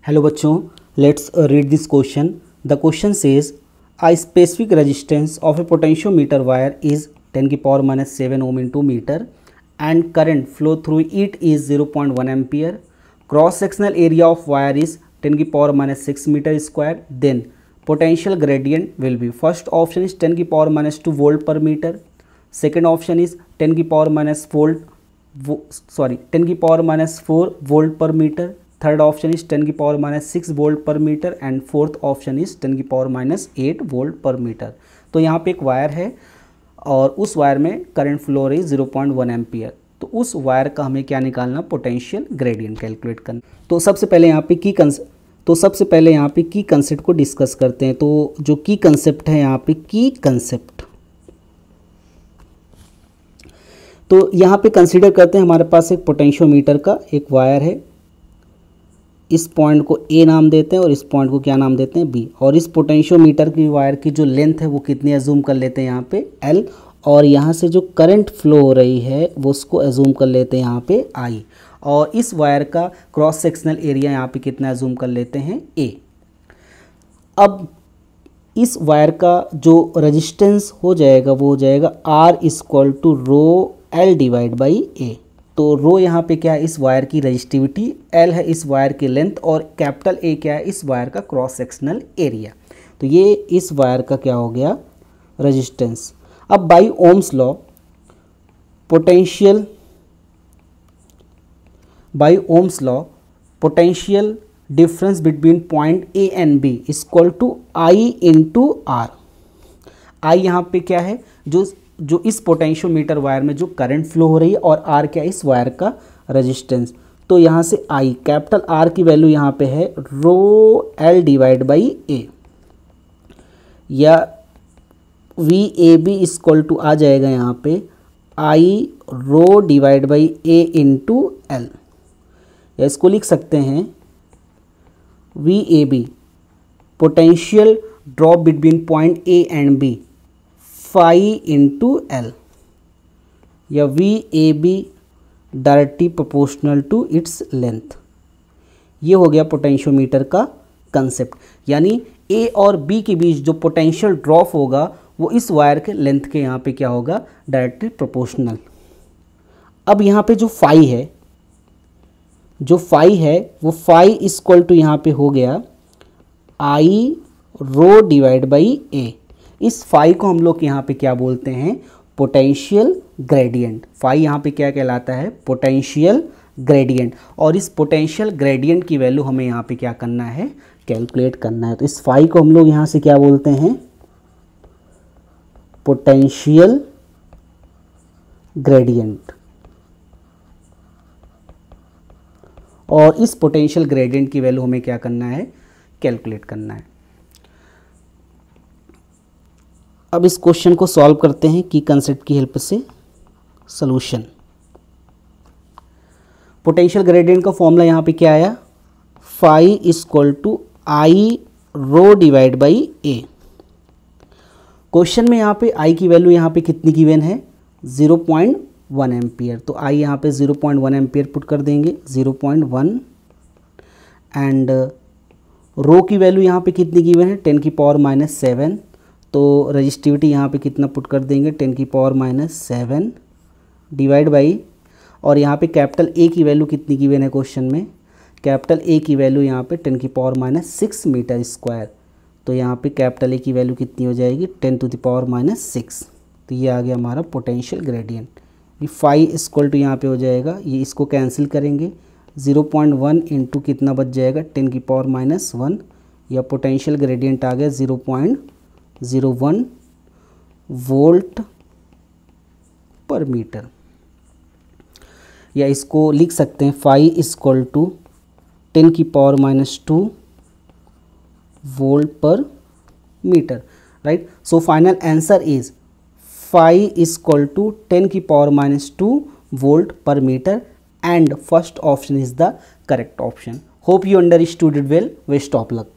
Hello बच्चों, let's read this question. The question says a specific resistance of a potentiometer wire is 10 की power minus 7 ohm into meter and current flow through it is 0.1 ampere. Cross sectional area of wire is 10 की power minus 6 meter square. Then potential gradient will be, first option is 10 की power minus 2 volt per meter. Second option is 10 की power minus 10 की power minus 4 volt per meter. Third option is 10 की power minus 6 volt per metre and fourth option is 10 की power minus 8 volt per metre. तो यहाँ पे एक wire है और उस वायर में करंट फ्लो रही 0.1 एम्पियर। तो उस वायर का हमें क्या निकालना, पोटेंशियल ग्रेडियंट कैलकुलेट करना। तो सबसे पहले यहाँ पे की कंसेप्ट को डिस्कस करते हैं। तो जो की कंसेप्ट है यहाँ पे तो यहाँ पे कंसीडर करते हैं हमारे पास एक पोटेंशियोमीटर का एक वायर है। इस पॉइंट को ए नाम देते हैं और इस पॉइंट को क्या नाम देते हैं, बी। और इस पोटेंशियोमीटर की वायर की जो लेंथ है वो कितनी एज्यूम कर लेते हैं यहाँ पे एल। और यहाँ से जो करंट फ्लो हो रही है वो उसको एज्यूम कर लेते हैं यहाँ पे आई। और इस वायर का क्रॉस सेक्शनल एरिया यहाँ पे कितना एज्यूम कर लेते हैं, ए। अब इस वायर का जो रेजिस्टेंस हो जाएगा वो हो जाएगा R equal to rho L divide by A. तो रो यहाँ पे क्या है, इस वायर की रेजिस्टिविटी, एल है इस वायर की लेंथ और कैपिटल ए क्या है, इस वायर का क्रॉस सेक्शनल एरिया। तो ये इस वायर का क्या हो गया, रेजिस्टेंस। अब by Ohm's law potential difference between point A and B equal to I into R. I यहाँ पे क्या है, जो इस पोटेंशियोमीटर वायर में जो करंट फ्लो हो रही है और आर क्या है, इस वायर का रेजिस्टेंस। तो यहाँ से आई कैपिटल आर की वैल्यू यहाँ पे है rho L divide by A, या V A B equal to आ जाएगा यहाँ पे I rho divide by A into L. या इसको लिख सकते हैं V A B potential drop between point A and B phi into L, या V A B directly proportional to its length. ये हो गया पोटेंशियोमीटर का कंसेप्ट। यानी ए और बी के बीच जो पोटेंशियल ड्रॉप होगा वो इस वायर के लेंथ के यहाँ पे क्या होगा, डायरेक्टली प्रोपोर्शनल। अब यहाँ पे जो फाई है वो फाई इक्वल टू यहाँ पे हो गया आई रो डिवाइड बाई ए। इस फाई को हम लोग यहाँ पे क्या बोलते हैं, पोटेंशियल ग्रेडियंट। फाई यहाँ पे क्या कहलाता है, पोटेंशियल ग्रेडियंट। और इस पोटेंशियल ग्रेडियंट की वैल्यू हमें यहाँ पे क्या करना है, कैलकुलेट करना है। तो इस फाई को हम लोग यहाँ से क्या बोलते हैं, पोटेंशियल ग्रेडियंट। और इस पोटेंशियल ग्रेडियंट की वैल्यू हमें क्या करना है, कैलकुलेट करना है। अब इस क्वेश्चन को सॉल्व करते हैं की कंसेप्ट की हेल्प से। सॉल्यूशन, पोटेंशियल ग्रेडियंट का फॉर्मूला यहाँ पे क्या आया, phi equal to I rho divide by A. Question में यहाँ पे आई की वैल्यू यहाँ पे कितनी गिवन है, 0.1 एम्पियर। तो आई यहाँ पे 0.1 एम्पियर पुट कर देंगे, 0.1। एंड रो की वैल्यू यहाँ पे कितनी गिवन है, 10 की पावर माइनस 7। तो रजिस्टिविटी यहाँ पे कितना पुट कर देंगे, 10 की पावर माइनस 7 डिवाइड बाई, और यहाँ पे कैपिटल ए की वैल्यू कितनी गिवन है क्वेश्चन में, कैपिटल ए की वैल्यू यहाँ पे 10 की पावर माइनस 6 मीटर स्क्वायर। तो यहाँ पे कैपिटल ए की वैल्यू कितनी हो जाएगी, 10 टू द पावर माइनस 6। तो ये आ गया हमारा पोटेंशियल ग्रेडियंट। ये फाई इक्वल टू यहाँ पे हो जाएगा, ये इसको कैंसिल करेंगे, 0.1 इंटू कितना बच जाएगा, 10 की पावर माइनस 1, या पोटेंशियल ग्रेडियंट आ गया 0.01 वोल्ट पर मीटर। या इसको लिख सकते हैं फाई इक्वल टू 10 की power minus 2 volt per metre, right. So final answer is phi equal to 10 की power minus 2 volt per metre and first option is the correct option. Hope you understood it well. Best of luck.